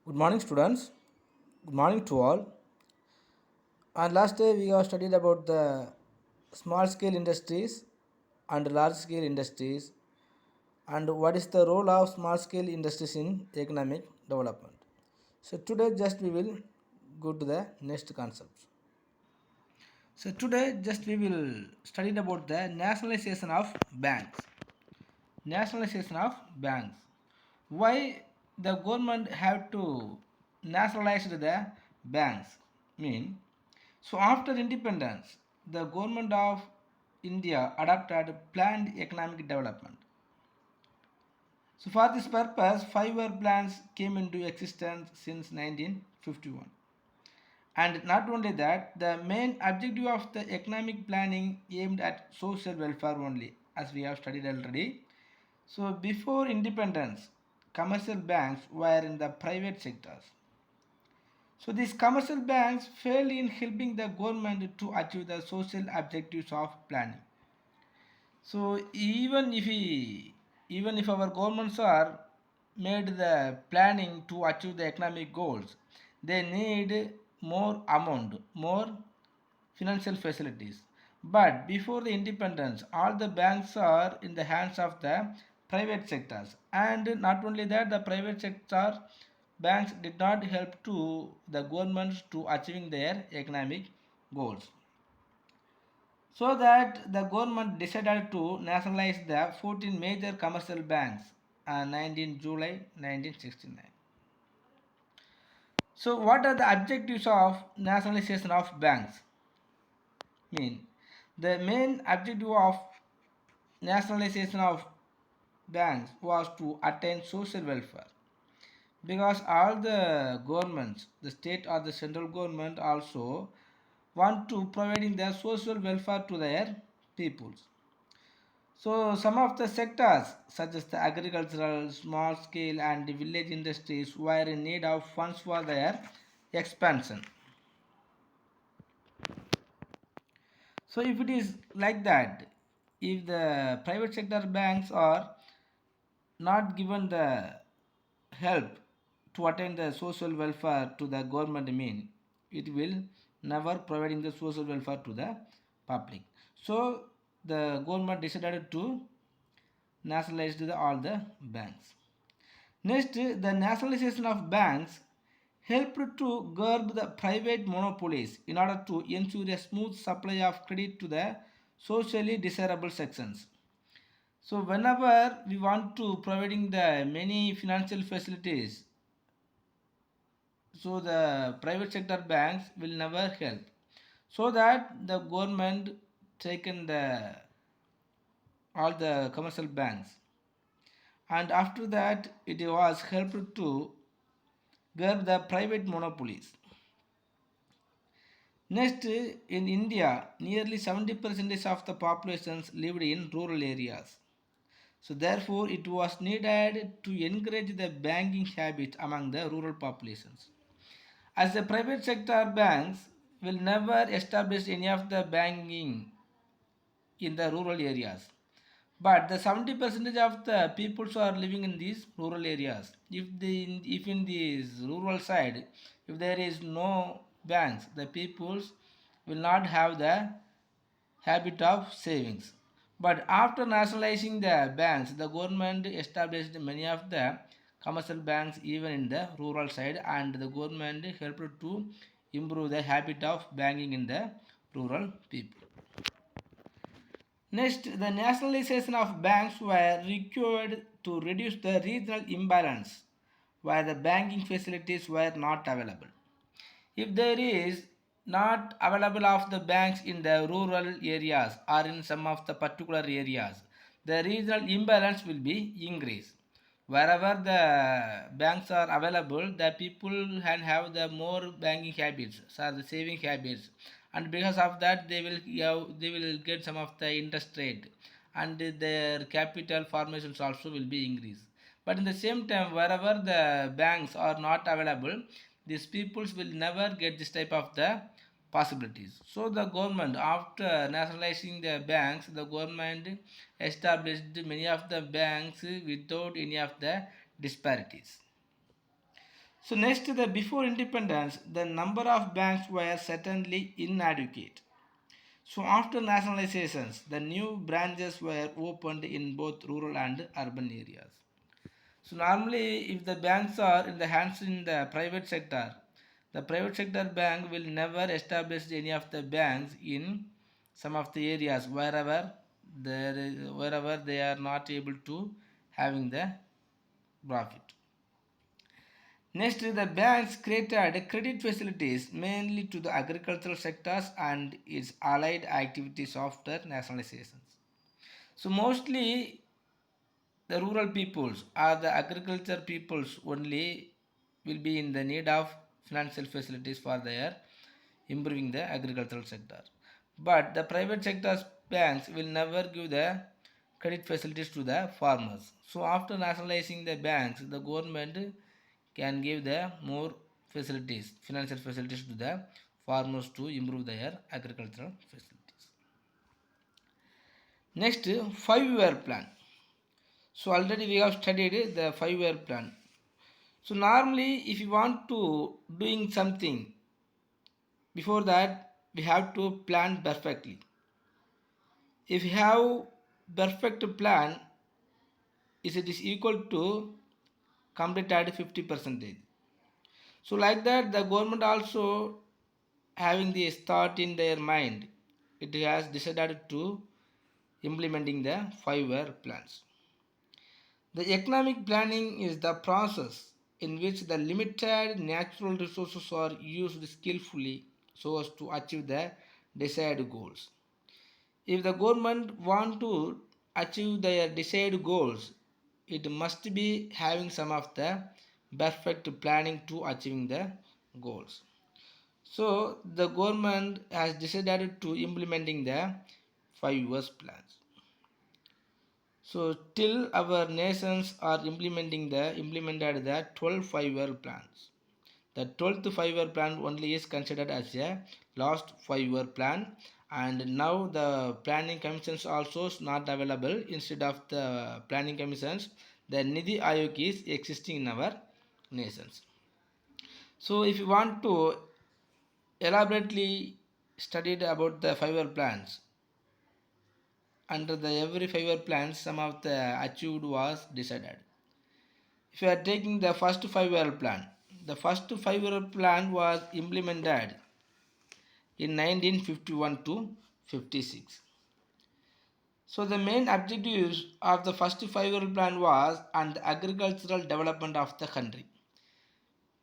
Good morning, students. Good morning to all. And last day we have studied about the small scale industries and large scale industries and what is the role of small scale industries in economic development. So today just we will go to the next concept. So today just we will study about the nationalization of banks. Nationalization of banks. Why the government have to nationalize the banks? Mean so after independence, the government of India adopted planned economic development. So for this purpose, 5-year plans came into existence since 1951. And not only that, the main objective of the economic planning aimed at social welfare only, as we have studied already. So before independence, commercial banks were in the private sectors. So these commercial banks fail in helping the government to achieve the social objectives of planning. So even if our governments are made the planning to achieve the economic goals, they need more amount, more financial facilities. But before the independence, all the banks are in the hands of the private sectors. And not only that, the private sector banks did not help to the governments to achieving their economic goals. So that the government decided to nationalize the 14 major commercial banks on 19 July 1969. So what are the objectives of nationalization of banks? Mean the main objective of nationalization of banks was to attain social welfare because all the governments, the state or the central government also want to providing their social welfare to their peoples. So some of the sectors such as the agricultural, small scale and the village industries were in need of funds for their expansion. So if it is like that, if the private sector banks are not given the help to attain the social welfare to the government mean, it will never providing the social welfare to the public. So the government decided to nationalize all the banks. Next, the nationalization of banks helped to curb the private monopolies in order to ensure a smooth supply of credit to the socially desirable sections. So whenever we want to providing the many financial facilities, so the private sector banks will never help. So that the government taken the all the commercial banks, and after that it was helped to curb the private monopolies. Next, in India, nearly 70% of the populations lived in rural areas. So therefore, it was needed to encourage the banking habit among the rural populations. As the private sector banks will never establish any of the banking in the rural areas. But the 70% of the people who are living in these rural areas, if in this rural side, if there is no banks, the peoples will not have the habit of savings. But after nationalizing the banks, the government established many of the commercial banks even in the rural side, and the government helped to improve the habit of banking in the rural people. Next, the nationalization of banks were required to reduce the regional imbalance where the banking facilities were not available. If there is not available of the banks in the rural areas or in some of the particular areas, the regional imbalance will be increased. Wherever the banks are available, the people can have the more banking habits, so the saving habits, and because of that they will get some of the interest rate, and their capital formations also will be increased. But in the same time, wherever the banks are not available, these peoples will never get this type of the possibilities. So the government, after nationalizing the banks, the government established many of the banks without any of the disparities. So next, the before independence, the number of banks were certainly inadequate. So after nationalizations, the new branches were opened in both rural and urban areas. So normally, if the banks are in the hands in the private sector, the private sector bank will never establish any of the banks in some of the areas wherever they are not able to having the profit. Next, the banks created credit facilities mainly to the agricultural sectors and its allied activities after nationalizations. So mostly the rural peoples or the agriculture peoples only will be in the need of financial facilities for their improving the agricultural sector. But the private sector's banks will never give the credit facilities to the farmers. So after nationalizing the banks, the government can give the more facilities, financial facilities to the farmers to improve their agricultural facilities. Next, 5-year plan. So already we have studied the 5-year plan. So normally if you want to doing something, before that we have to plan perfectly. If you have perfect plan, is it is equal to complete at 50%. So like that the government also having this thought in their mind. It has decided to implementing the 5-year plans. The economic planning is the process in which the limited natural resources are used skillfully so as to achieve the desired goals. If the government want to achieve their desired goals, it must be having some of the perfect planning to achieving the goals. So the government has decided to implementing the 5 years plans. So till our nations are implemented the 12 5-year plans. The 12th 5-year plan only is considered as a last 5-year plan, and now the planning commissions also is not available. Instead of the planning commissions, the Nidhi Ayog is existing in our nations. So if you want to elaborately studied about the 5-year plans, under the every 5-year plan some of the achieved was decided. If you are taking the first 5-year plan, the first 5-year plan was implemented in 1951 to 56. So the main objectives of the first 5-year plan was on the agricultural development of the country.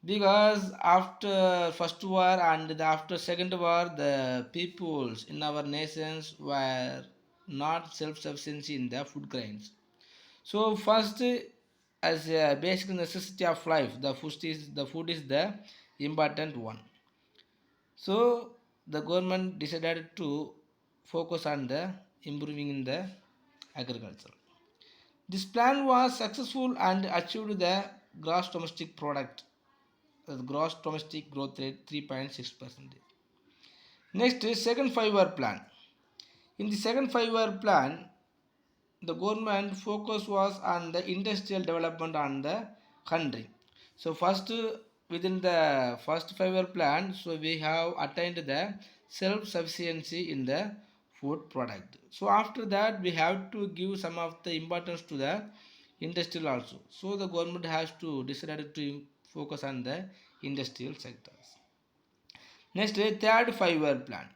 Because after first war and after second war, the peoples in our nations were not self-sufficiency in the food grains. So first, as a basic necessity of life, the food is the important one. So the government decided to focus on the improving in the agriculture. This plan was successful and achieved the gross domestic product, the gross domestic growth rate 3.6%. Next is second 5-year plan. In the second 5-year plan, the government focus was on the industrial development on the country. So first, within the first 5-year plan, so we have attained the self-sufficiency in the food product. So after that, we have to give some of the importance to the industrial also. So the government has to decide to focus on the industrial sectors. Next, third 5-year plan.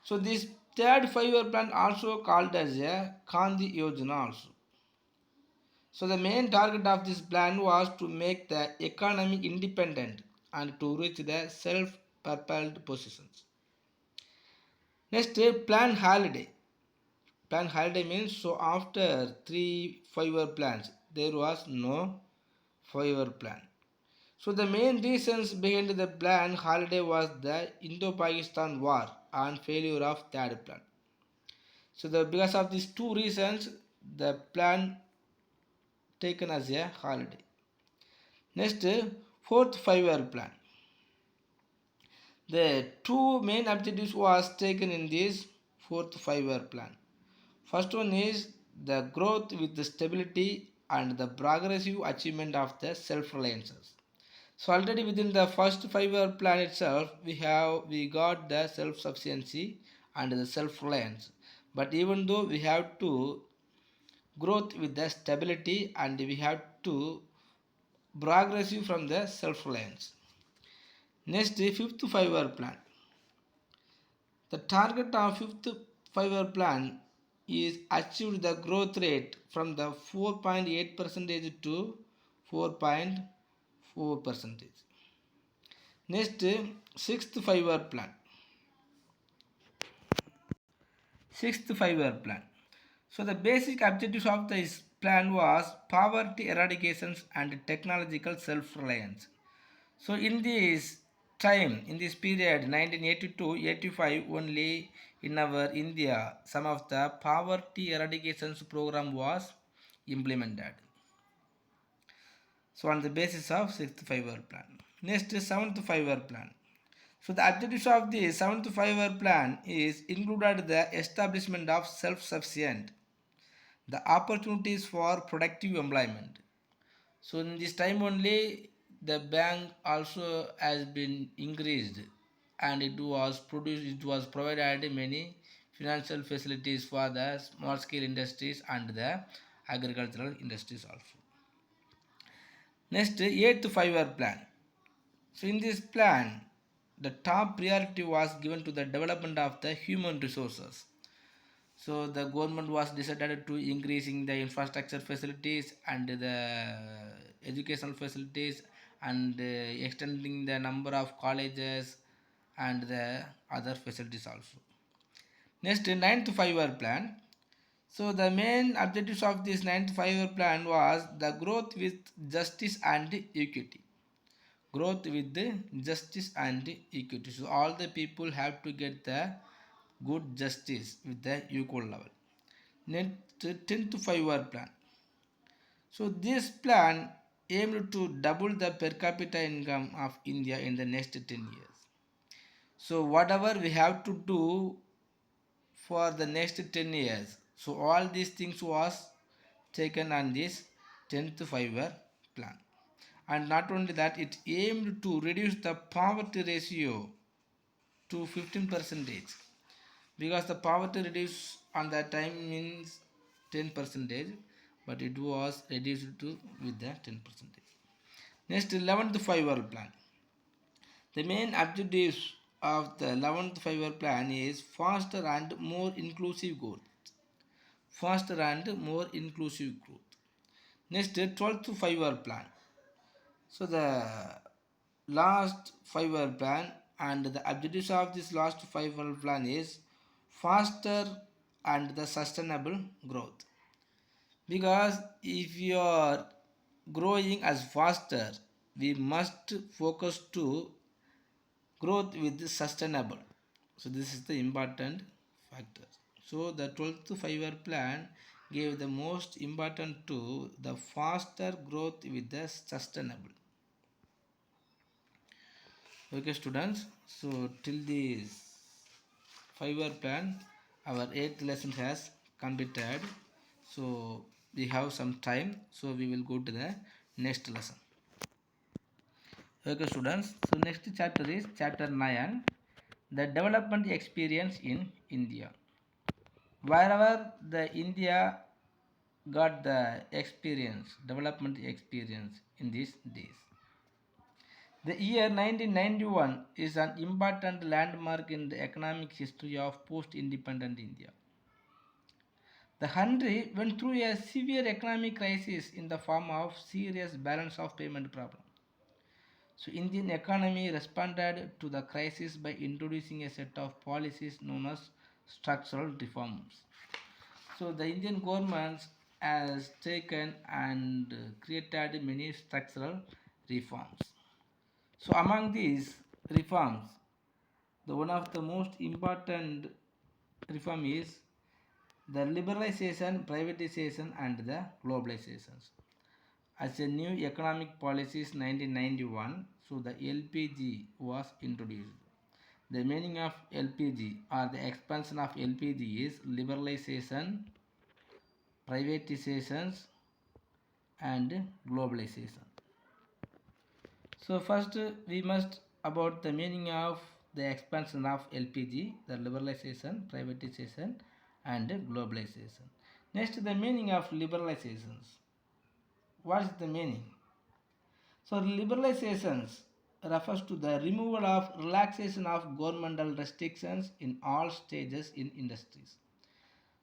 So this third 5-year plan also called as a Gandhi Yojana also. So the main target of this plan was to make the economy independent and to reach the self-propelled positions. Next, plan holiday. Plan holiday means so after 3 5-year plans, there was no 5-year plan. So the main reasons behind the plan holiday was the Indo-Pakistan war and failure of third plan. So because of these two reasons, the plan taken as a holiday. Next, fourth 5-year plan. The two main objectives was taken in this fourth 5-year plan. First one is the growth with the stability and the progressive achievement of the self-reliances. So already within the first 5 year plan itself, we got the self-sufficiency and the self-reliance. But even though we have to growth with the stability and we have to progressive from the self-reliance. Next, fifth 5 year plan. The target of fifth 5 year plan is achieve the growth rate from the 4.8 percentage to 4.4 percentage. Next, sixth 5 year plan. Sixth 5 year plan. So the basic objectives of this plan was poverty eradication and technological self-reliance. So in this period 1982-85 only in our India, some of the poverty eradication program was implemented. So on the basis of sixth 5 year plan. Next seventh 5 year plan. So the objectives of the seventh 5 year plan is included the establishment of self-sufficient, the opportunities for productive employment. So in this time only the bank also has been increased and it was provided many financial facilities for the small scale industries and the agricultural industries also. Next, eighth 5 year plan. So in this plan, the top priority was given to the development of the human resources. So the government was decided to increasing the infrastructure facilities and the educational facilities and extending the number of colleges and the other facilities also. Next, ninth 5 year plan. So the main objectives of this ninth 5 year plan was the growth with justice and equity. Growth with the justice and equity. So all the people have to get the good justice with the equal level. Next, 10th 5 year plan. So this plan aimed to double the per capita income of India in the next 10 years. So whatever we have to do for the next 10 years. So all these things was taken on this 10th 5 year plan. And not only that, it aimed to reduce the poverty ratio to 15 percentage, because the poverty reduced on that time means 10 percentage, but it was reduced to with the 10 percentage. Next, 11th 5 year plan. The main objectives of the 11th 5 year plan is faster and more inclusive growth. Faster and more inclusive growth. Next, 12th 5 year plan. So the last 5 year plan and the objectives of this last 5 year plan is faster and the sustainable growth. Because if you are growing as faster, we must focus to growth with sustainable. So this is the important factor. So the 12th 5 year plan gave the most important to the faster growth with the sustainable. Okay students, so till this 5 year plan our 8th lesson has completed. So we have some time, so we will go to the next lesson. Okay students, so next chapter is chapter 9, the development experience in India. Wherever the India got the experience, development experience in these days. The year 1991 is an important landmark in the economic history of post-independent India. The country went through a severe economic crisis in the form of serious balance of payment problem. So Indian economy responded to the crisis by introducing a set of policies known as structural reforms. So the Indian government has taken and created many structural reforms. So among these reforms, the one of the most important reform is the liberalization, privatization and the globalizations. As a new economic policies 1991, so the LPG was introduced. The meaning of LPG or the expansion of LPG is liberalization, privatizations and globalization. So first we must about the meaning of the expansion of LPG, the liberalization, privatization and globalization. Next the meaning of liberalizations. What is the meaning? So liberalizations refers to the removal of relaxation of governmental restrictions in all stages in industries.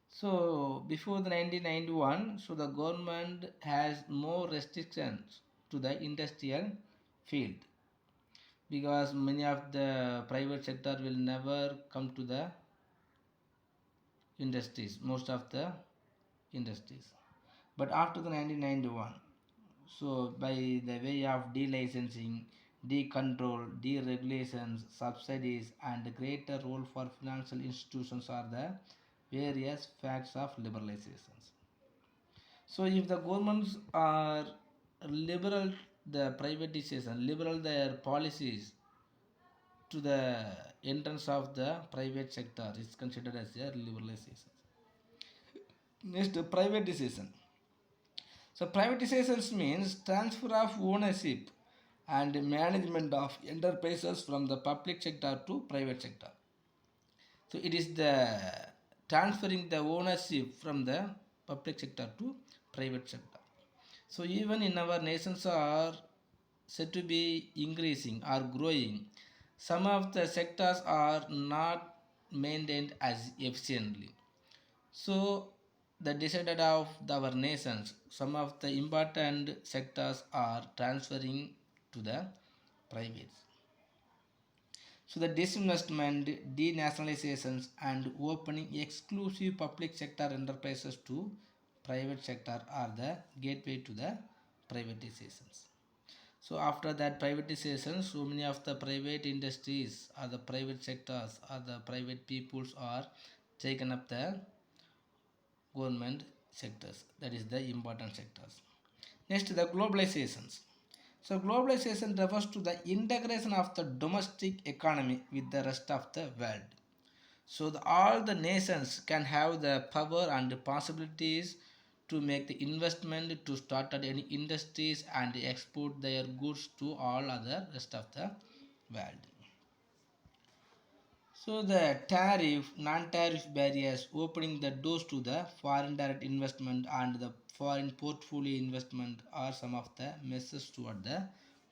So before the 1991, so the government has more restrictions to the industrial field because many of the private sector will never come to the industries, most of the industries. But after the 1991, so by the way of delicensing, decontrol, deregulations, subsidies and greater role for financial institutions are the various facts of liberalizations. So if the governments are liberal the privatization, liberal their policies to the entrance of the private sector is considered as a liberalization. Next, privatization. So privatizations means transfer of ownership and management of enterprises from the public sector to private sector. So it is the transferring the ownership from the public sector to private sector. So even in our nations are said to be increasing or growing, some of the sectors are not maintained as efficiently. So the decided of our nations, some of the important sectors are transferring to the private. So the disinvestment, denationalizations and opening exclusive public sector enterprises to private sector are the gateway to the privatizations. So after that privatization, so many of the private industries or the private sectors or the private peoples are taken up the government sectors. That is the important sectors. Next, the globalizations. So globalization refers to the integration of the domestic economy with the rest of the world. So all the nations can have the power and the possibilities to make the investment to start at any industries and export their goods to all other rest of the world. So the tariff, non-tariff barriers opening the doors to the foreign direct investment and the foreign portfolio investment are some of the measures toward the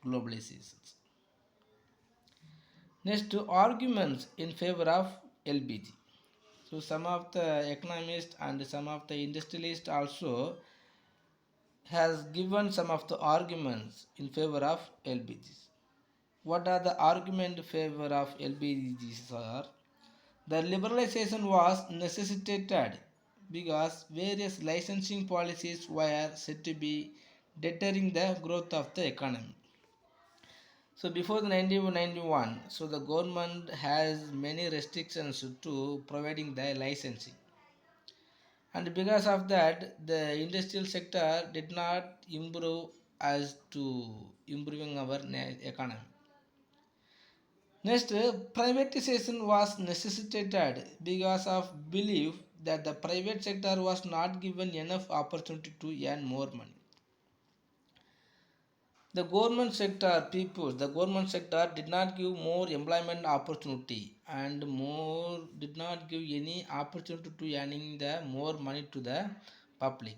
globalizations. Next, arguments in favor of LPG. So some of the economists and some of the industrialists also has given some of the arguments in favor of LPGs. What are the argument in favor of LPGs are? The liberalization was necessitated because various licensing policies were said to be deterring the growth of the economy. So before the 1991, so the government has many restrictions to providing the licensing. And because of that, the industrial sector did not improve as to improving our economy. Next, privatization was necessitated because of belief that the private sector was not given enough opportunity to earn more money. The government sector did not give more employment opportunity and more did not give any opportunity to earning the more money to the public.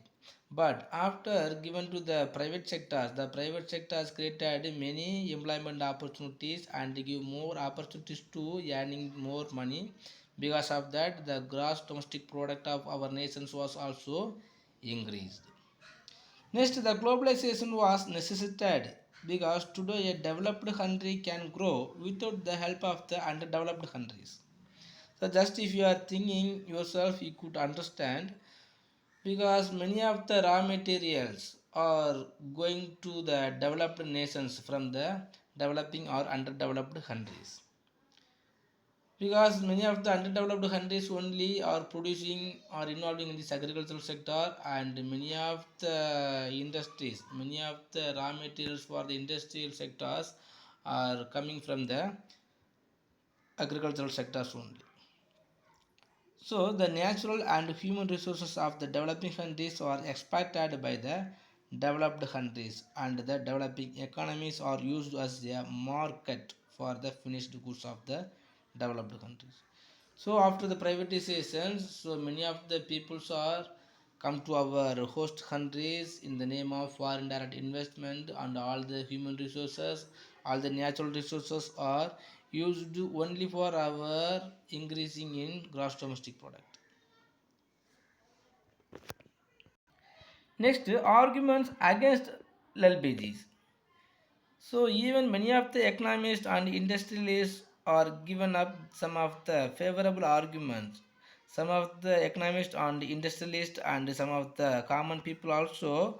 But after given to the private sectors created many employment opportunities and give more opportunities to earning more money. Because of that, the gross domestic product of our nations was also increased. Next, the globalization was necessitated because today a developed country can grow without the help of the underdeveloped countries. So just if you are thinking yourself, you could understand because many of the raw materials are going to the developed nations from the developing or underdeveloped countries because many of the underdeveloped countries only are producing or involving in this agricultural sector and many of the raw materials for the industrial sectors are coming from the agricultural sectors only. So the natural and human resources of the developing countries are exploited by the developed countries and the developing economies are used as a market for the finished goods of the developed countries. So after the privatization, so many of the peoples are come to our host countries in the name of foreign direct investment, and all the human resources, all the natural resources are used only for our increasing in gross domestic product. Next, arguments against LPGs. So even many of the economists and industrialists are given up some of the favorable arguments. Some of the economists and industrialists and some of the common people also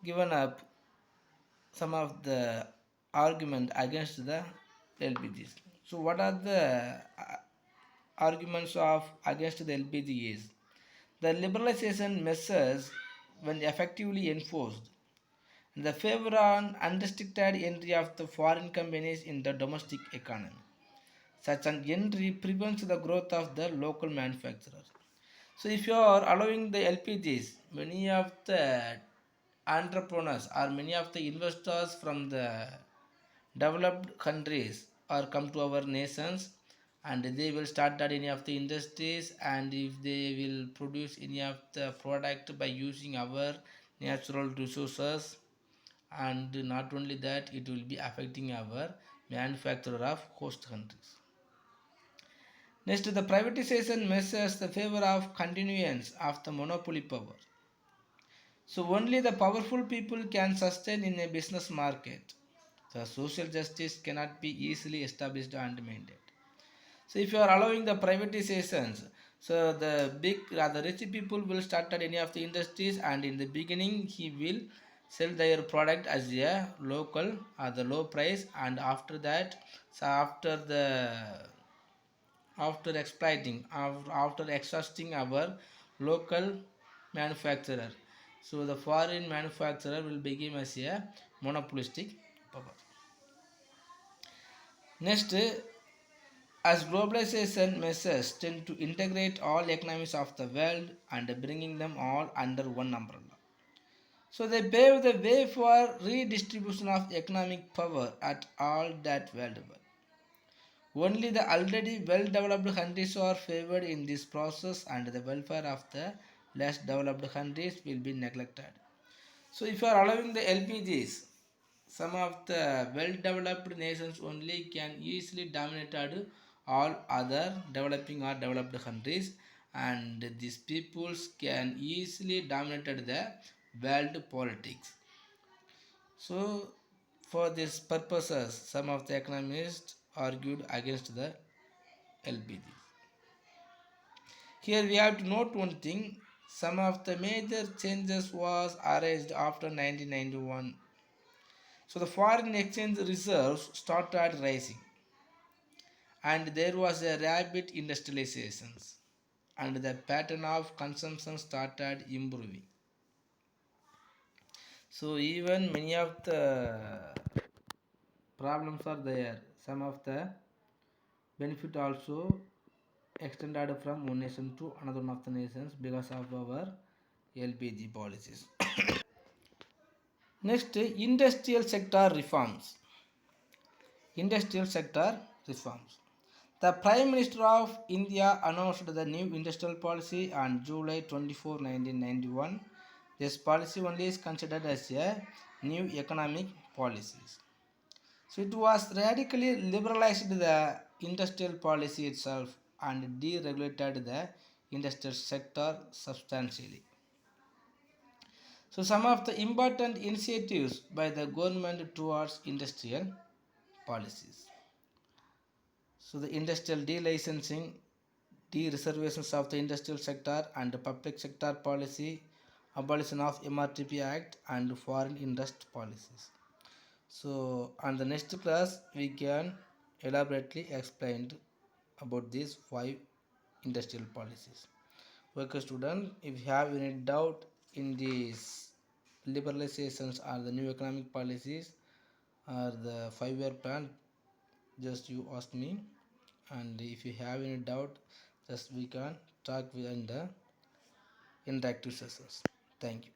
given up some of the argument against the LPGs. So what are the arguments of against the LPG is the liberalization measures when effectively enforced, the favor on unrestricted entry of the foreign companies in the domestic economy. Such an entry prevents the growth of the local manufacturers. So if you are allowing the LPGs, many of the entrepreneurs or many of the investors from the developed countries are come to our nations, and they will start at any of the industries, and if they will produce any of the product by using our natural resources, and not only that, it will be affecting our manufacturer of host countries. Next, the privatization measures the favor of continuance of the monopoly power. So only the powerful people can sustain in a business market. The social justice cannot be easily established and maintained. So if you are allowing the privatizations, so the rich people will start at any of the industries, and in the beginning he will sell their product as a local at the low price, and after that, so after exploiting, after exhausting our local manufacturer, so the foreign manufacturer will become as a monopolistic power. Next, as globalization measures tend to integrate all economies of the world and bringing them all under one umbrella, so they pave the way for redistribution of economic power at all that world. Only the already well-developed countries are favored in this process, and the welfare of the less developed countries will be neglected. So if you are allowing the LPGs, some of the well-developed nations only can easily dominate all other developing or developed countries, and these peoples can easily dominate the world politics. So for these purposes, some of the economists argued against the LPG. Here we have to note one thing. Some of the major changes was arranged after 1991. So the foreign exchange reserves started rising, and there was a rapid industrialization, and the pattern of consumption started improving. So even many of the problems are there. Some of the benefit also extended from one nation to another one of the nations because of our LPG policies. Next, industrial sector reforms. Industrial sector reforms. The Prime Minister of India announced the new industrial policy on July 24, 1991. This policy only is considered as a new economic policy. So it was radically liberalized the industrial policy itself and deregulated the industrial sector substantially. So some of the important initiatives by the government towards industrial policies. So the industrial delicensing, de-reservations of the industrial sector and the public sector policy, abolition of MRTP Act and foreign interest policies. So on the next class we can elaborately explain about these 5 industrial policies. Okay student, if you have any doubt in these liberalizations or the new economic policies or the 5-year plan, just you ask me, and if you have any doubt, just we can talk in the interactive sessions. Thank you.